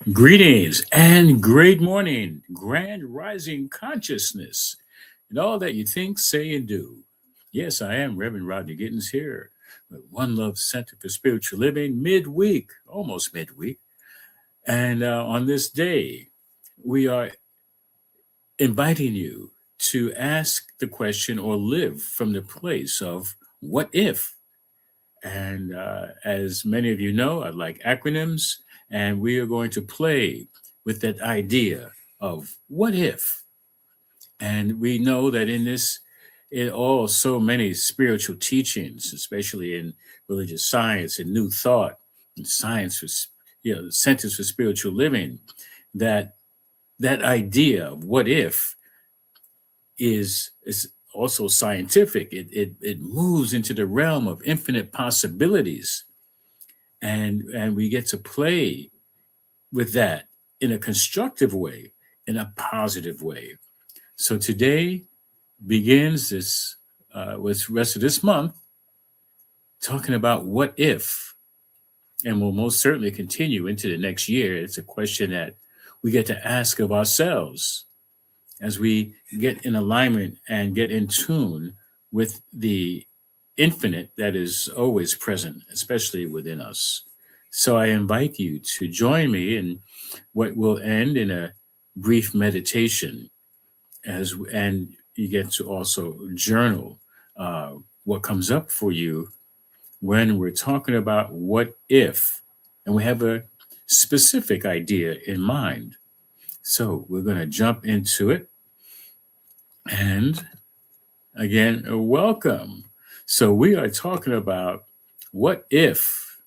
Greetings and great morning, grand rising consciousness, and all that you think, say, and do. Yes, I am Reverend Rodney Gittens here with One Love Center for Spiritual Living midweek, almost midweek. And on this day, we are inviting you to ask the question or live from the place of what if? And as many of you know, I like acronyms, and we are going to play with that idea of what if. And we know that in all so many spiritual teachings, especially in religious science and new thought and science for centers for spiritual living, that that idea of what if is also scientific. It moves into the realm of infinite possibilities, and we get to play with that in a constructive way, in a positive way. So today begins this with the rest of this month talking about what if, and will most certainly continue into the next year. It's a question that we get to ask of ourselves as we get in alignment and get in tune with the infinite that is always present, especially within us. So I invite you to join me in what will end in a brief meditation, and you get to also journal what comes up for you when we're talking about what if, and we have a specific idea in mind. So we're going to jump into it. And again, welcome. So we are talking about what if.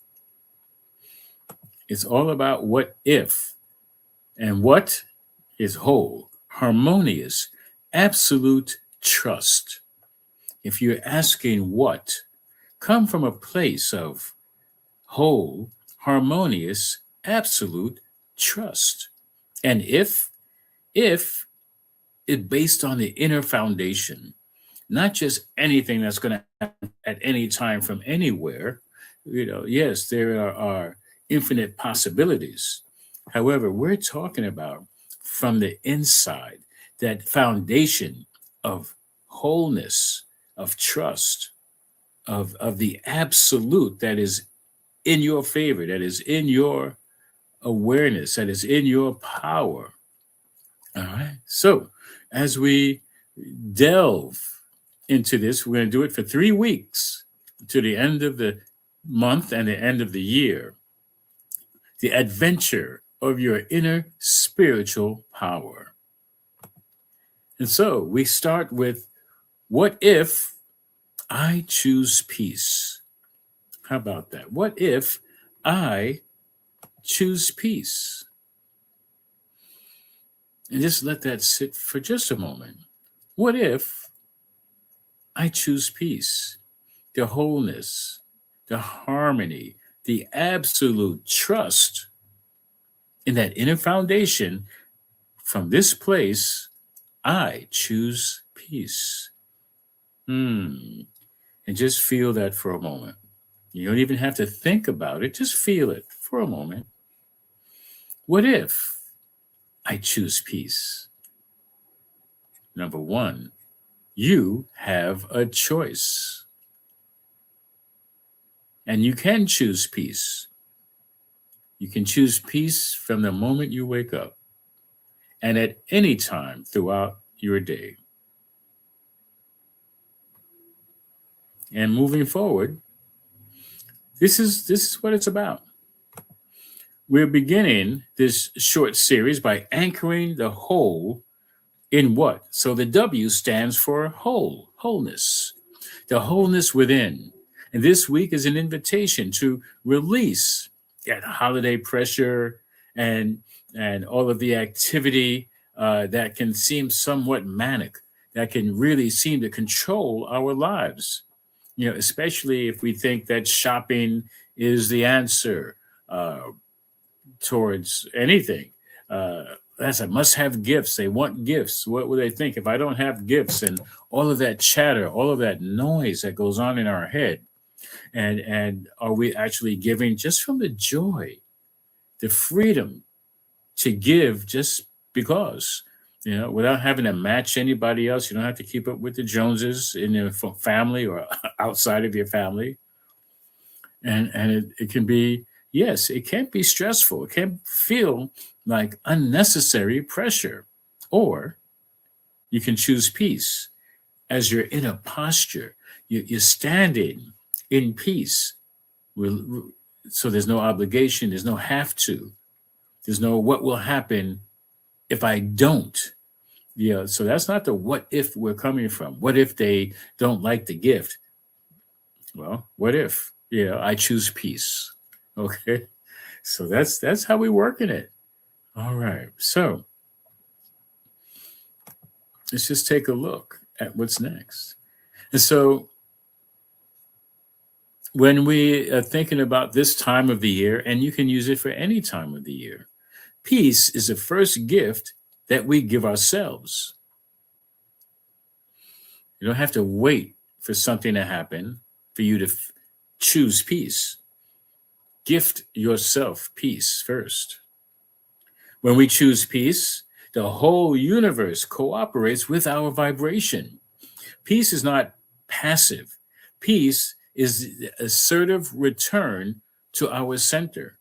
It's all about what if. And what is whole, harmonious, absolute trust. If you're asking what, come from a place of whole, harmonious, absolute trust. And if it's based on the inner foundation, not just anything that's going to happen at any time from anywhere. Yes, there are infinite possibilities. However, we're talking about from the inside, that foundation of wholeness, of trust, of the absolute that is in your favor, that is in your awareness, that is in your power. All right. So as we delve into this, we're going to do it for 3 weeks to the end of the month and the end of the year. The adventure of your inner spiritual power. And so we start with, what if I choose peace? How about that? What if I choose peace? And just let that sit for just a moment. What if I choose peace? The wholeness, the harmony, the absolute trust in that inner foundation. From this place, I choose peace. And just feel that for a moment. You don't even have to think about it. Just feel it for a moment. What if I choose peace? Number one, you have a choice. And you can choose peace. You can choose peace from the moment you wake up and at any time throughout your day. And moving forward, this is what it's about. We're beginning this short series by anchoring the whole in what? So the W stands for whole, wholeness, the wholeness within. And this week is an invitation to release that holiday pressure and all of the activity that can seem somewhat manic, that can really seem to control our lives. Especially if we think that shopping is the answer towards anything. That's a must-have gifts. They want gifts. What will they think if I don't have gifts? And all of that chatter, all of that noise that goes on in our head. And are we actually giving just from the joy, the freedom to give just because, without having to match anybody else. You don't have to keep up with the Joneses in your family or outside of your family. And it can be, yes, it can be stressful. It can feel like unnecessary pressure. Or you can choose peace as you're in a posture. You're standing in peace. So there's no obligation, there's no have to, there's no what will happen if I don't. Yeah, so that's not the what if we're coming from. What if they don't like the gift? Well, what if? Yeah, I choose peace. Okay. So that's how we work in it. All right. So let's just take a look at what's next. And so when we are thinking about this time of the year, and you can use it for any time of the year, peace is the first gift that we give ourselves. You don't have to wait for something to happen for you to choose peace. Gift yourself peace first. When we choose peace, the whole universe cooperates with our vibration. Peace is not passive. Peace is the assertive return to our center.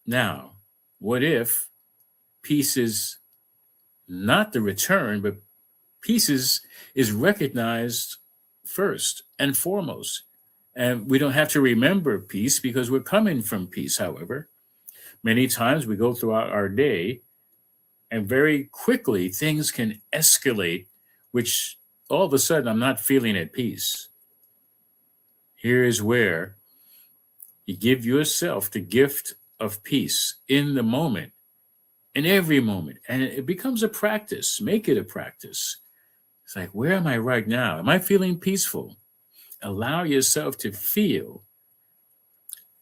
Now, what if peace is not the return, but peace is recognized first and foremost? And we don't have to remember peace because we're coming from peace. However, many times we go throughout our day and very quickly things can escalate, which all of a sudden I'm not feeling at peace. Here is where you give yourself the gift of peace in the moment, in every moment. And it becomes a practice. Make it a practice. It's like, where am I right now? Am I feeling peaceful? Allow yourself to feel,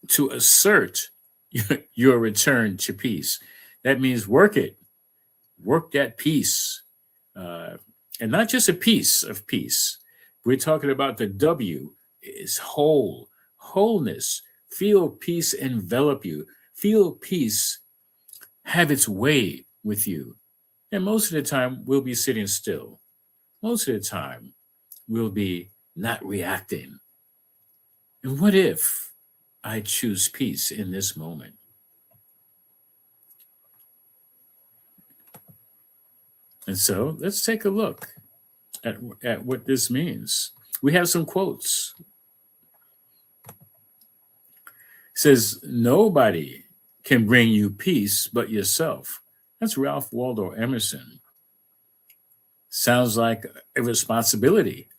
to assert your return to peace. That means work it, work that peace. And not just a piece of peace. We're talking about the W is whole, wholeness. Feel peace envelop you. Feel peace have its way with you. And most of the time, we'll be sitting still. Most of the time, we'll be not reacting. And what if I choose peace in this moment? And so let's take a look at what this means. We have some quotes. It says, nobody can bring you peace but yourself. That's Ralph Waldo Emerson. Sounds like a responsibility.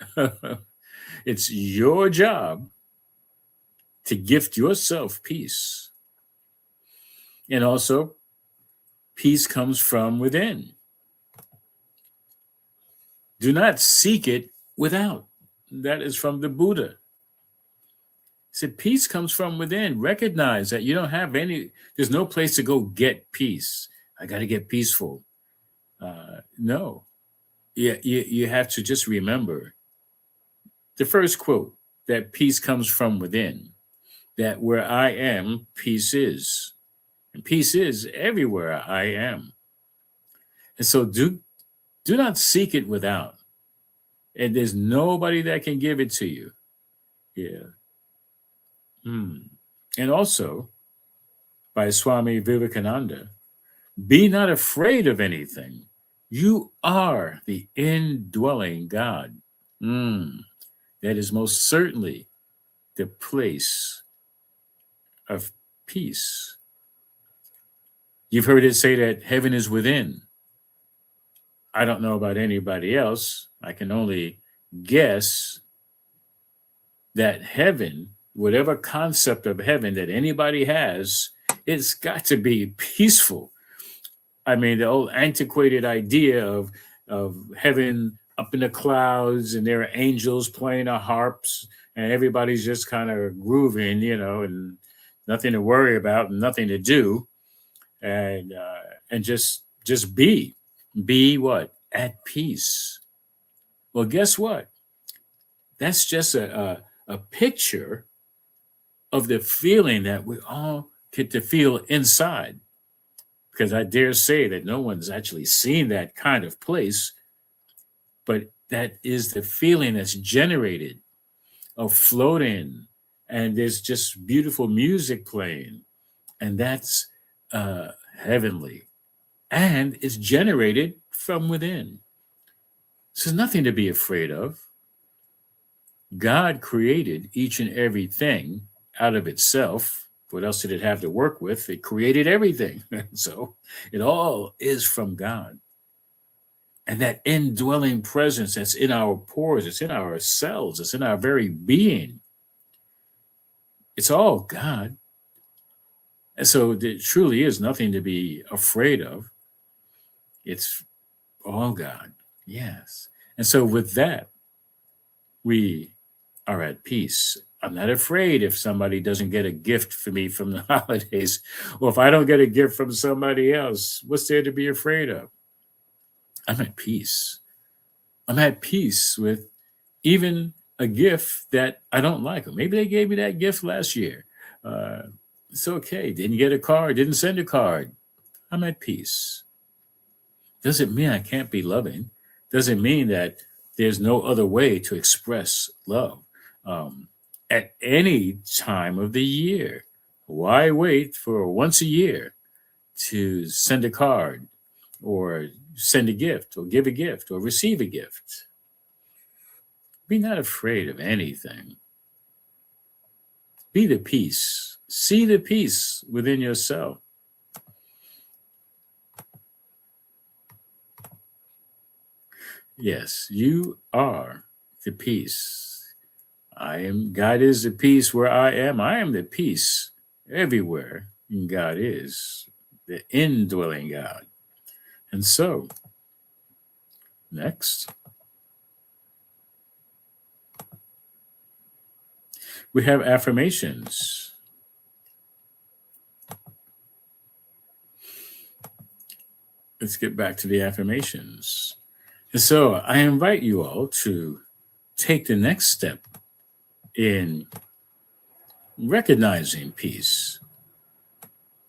It's your job to gift yourself peace. And also, peace comes from within. Do not seek it without. That is from the Buddha. He said, peace comes from within. Recognize that you don't have there's no place to go get peace. I got to get peaceful. No. You have to just remember the first quote, that peace comes from within, that where I am, peace is. And peace is everywhere I am. And so do not seek it without. And there's nobody that can give it to you. Yeah. And also, by Swami Vivekananda, be not afraid of anything. You are the indwelling God. That is most certainly the place of peace. You've heard it say that heaven is within. I don't know about anybody else. I can only guess that heaven, whatever concept of heaven that anybody has, it's got to be peaceful. I mean, the old antiquated idea of heaven up in the clouds and there are angels playing the harps and everybody's just kind of grooving, and nothing to worry about and nothing to do, and just be what? At peace. Well, guess what? That's just a picture of the feeling that we all get to feel inside. because I dare say that no one's actually seen that kind of place, but that is the feeling that's generated of floating, and there's just beautiful music playing, and that's heavenly, and it's generated from within. So there's nothing to be afraid of. God created each and everything out of itself. What else did it have to work with? It created everything. So it all is from God. And that indwelling presence that's in our pores, it's in our cells, it's in our very being. It's all God. And so there truly is nothing to be afraid of. It's all God. Yes. And so with that, we are at peace. I'm not afraid if somebody doesn't get a gift for me from the holidays, or if I don't get a gift from somebody else. What's there to be afraid of? I'm at peace. I'm at peace with even a gift that I don't like. Or maybe they gave me that gift last year. Uh, it's okay. Didn't get a card, didn't send a card. I'm at peace. Doesn't mean I can't be loving. Doesn't mean that there's no other way to express love um, at any time of the year. Why wait for once a year to send a card or send a gift or give a gift or receive a gift? Be not afraid of anything. Be the peace. See the peace within yourself. Yes, you are the peace. I am, God is the peace where I am. I am the peace everywhere God is, the indwelling God. And so, next, we have affirmations. Let's get back to the affirmations. And so, I invite you all to take the next step in recognizing peace,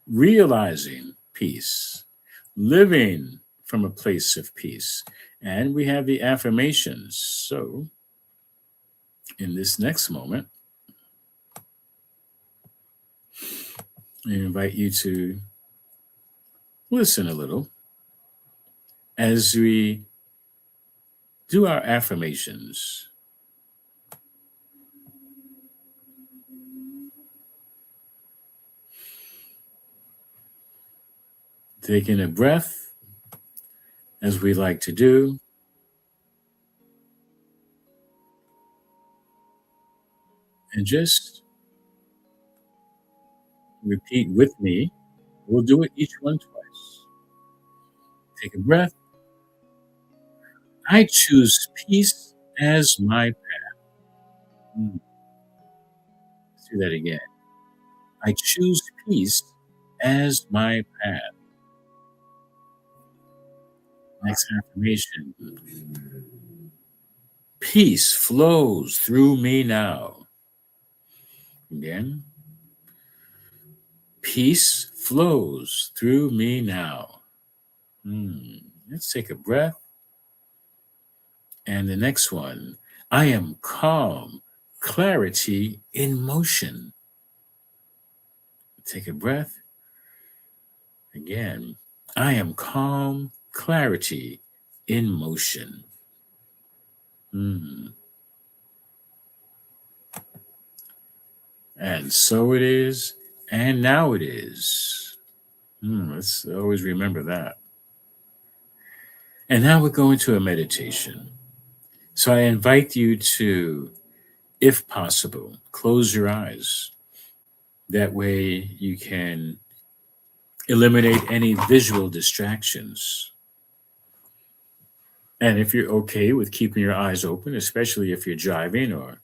realizing peace, living from a place of peace. And we have the affirmations. So, in this next moment, I invite you to listen a little as we do our affirmations. Taking a breath, as we like to do, and just repeat with me. We'll do it each one twice. Take a breath. I choose peace as my path. Let's do that again. I choose peace as my path. Next affirmation. Peace flows through me now. Again. Peace flows through me now. Let's take a breath. And the next one. I am calm, clarity in motion. Take a breath. Again. I am calm, clarity in motion. And so it is, and now it is. Let's always remember that. And now we're going to a meditation. So I invite you to, if possible, close your eyes. That way you can eliminate any visual distractions. And if you're okay with keeping your eyes open, especially if you're driving or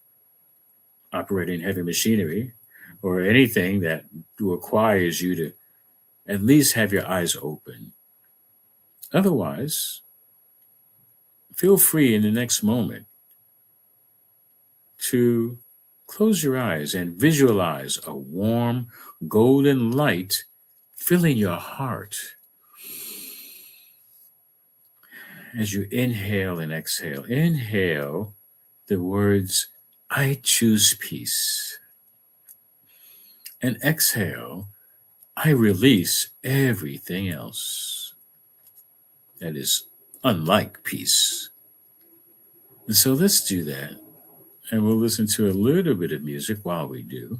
operating heavy machinery or anything that requires you to at least have your eyes open. Otherwise, feel free in the next moment to close your eyes and visualize a warm golden light filling your heart as you inhale and exhale, inhale the words, I choose peace. And exhale, I release everything else that is unlike peace. And so let's do that. And we'll listen to a little bit of music while we do.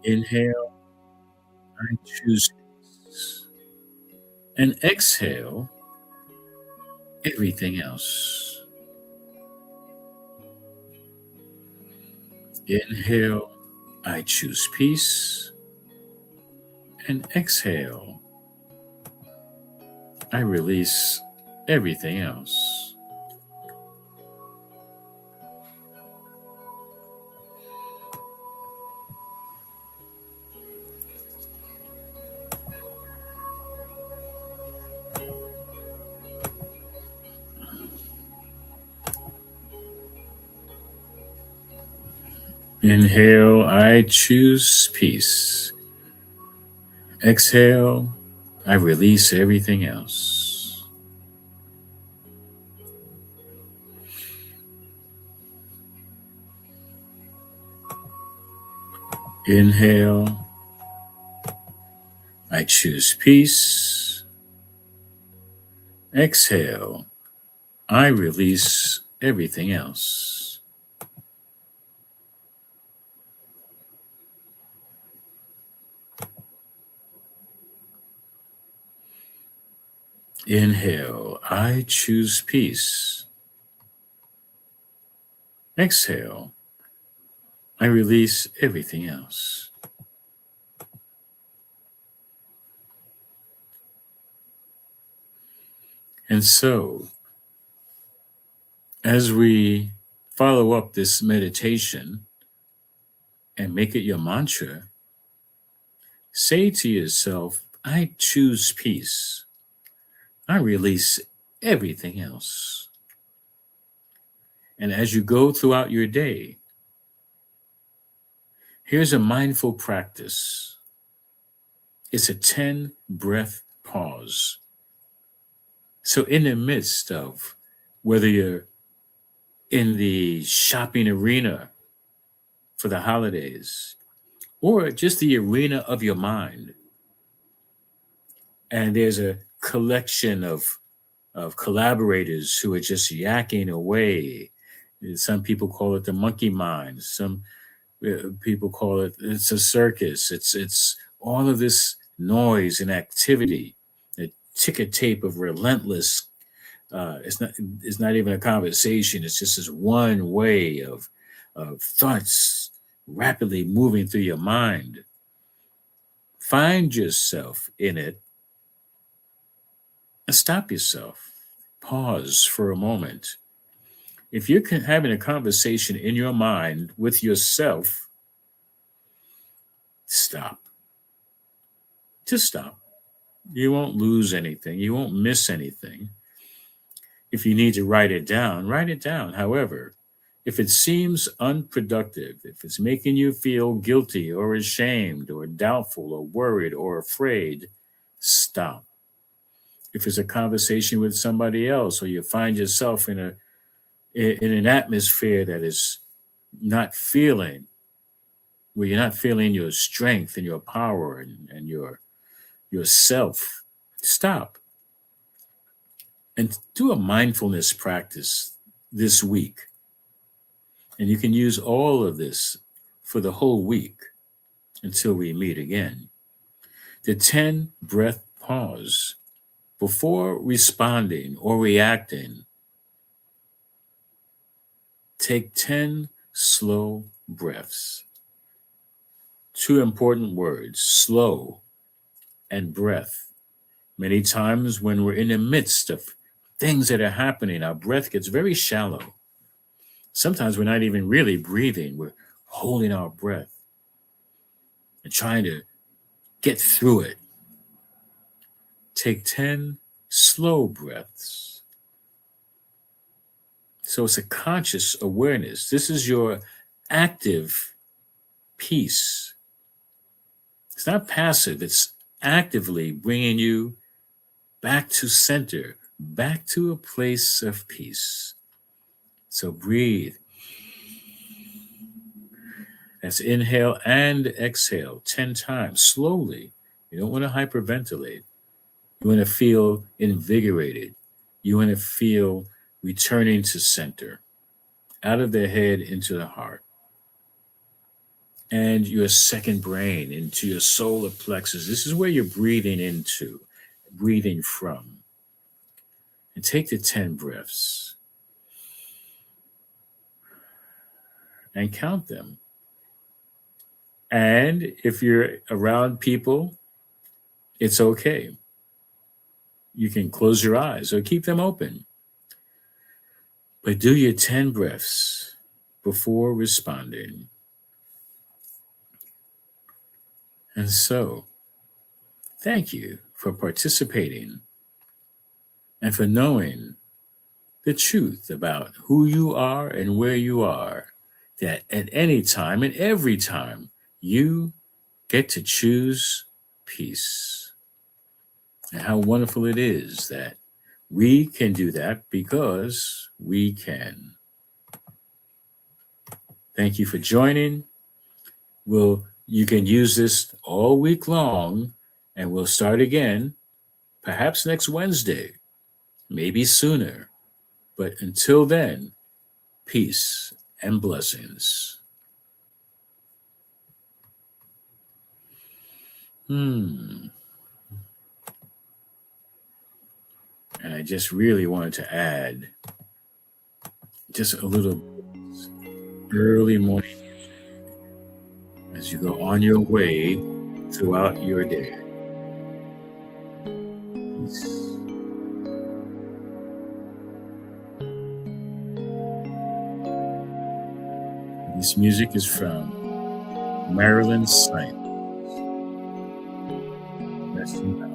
Inhale, I choose peace. And exhale, everything else. Inhale, I choose peace. And exhale, I release everything else. Inhale, I choose peace. Exhale, I release everything else. Inhale, I choose peace. Exhale, I release everything else. Inhale, I choose peace. Exhale, I release everything else. And so, as we follow up this meditation and make it your mantra, say to yourself, I choose peace. I release everything else. And as you go throughout your day, here's a mindful practice. It's a 10 breath pause. So, in the midst of whether you're in the shopping arena for the holidays or just the arena of your mind, and there's a collection of collaborators who are just yakking away. Some people call it the monkey mind. Some people call it's a circus. It's all of this noise and activity, a ticker tape of relentless. It's not even a conversation. It's just this one way of thoughts rapidly moving through your mind. Find yourself in it and stop yourself. Pause for a moment. If you're having a conversation in your mind with yourself, stop. Just stop. You won't lose anything. You won't miss anything. If you need to write it down, write it down. However, if it seems unproductive, if it's making you feel guilty or ashamed or doubtful or worried or afraid, stop. If it's a conversation with somebody else or you find yourself in an atmosphere that is not feeling, where you're not feeling your strength and your power and yourself, stop and do a mindfulness practice this week. And you can use all of this for the whole week until we meet again. The 10 breath pause before responding or reacting. Take 10 slow breaths. Two important words, slow and breath. Many times when we're in the midst of things that are happening, our breath gets very shallow. Sometimes we're not even really breathing. We're holding our breath and trying to get through it. Take 10 slow breaths. So it's a conscious awareness. This is your active peace. It's not passive, it's actively bringing you back to center, back to a place of peace. So breathe. That's inhale and exhale 10 times slowly. You don't want to hyperventilate. You want to feel invigorated. You want to feel returning to center, out of the head into the heart, and your second brain into your solar plexus. This is where you're breathing into, breathing from. And take the 10 breaths and count them. And if you're around people, it's okay. You can close your eyes or keep them open. But do your 10 breaths before responding. And so, thank you for participating and for knowing the truth about who you are and where you are. That at any time and every time, you get to choose peace. And how wonderful it is that we can do that because we can. Thank you for joining. You can use this all week long, and we'll start again, perhaps next Wednesday, maybe sooner. But until then, peace and blessings. And I just really wanted to add just a little early morning as you go on your way throughout your day. Peace. This music is from Marilyn Saint. Rest in peace.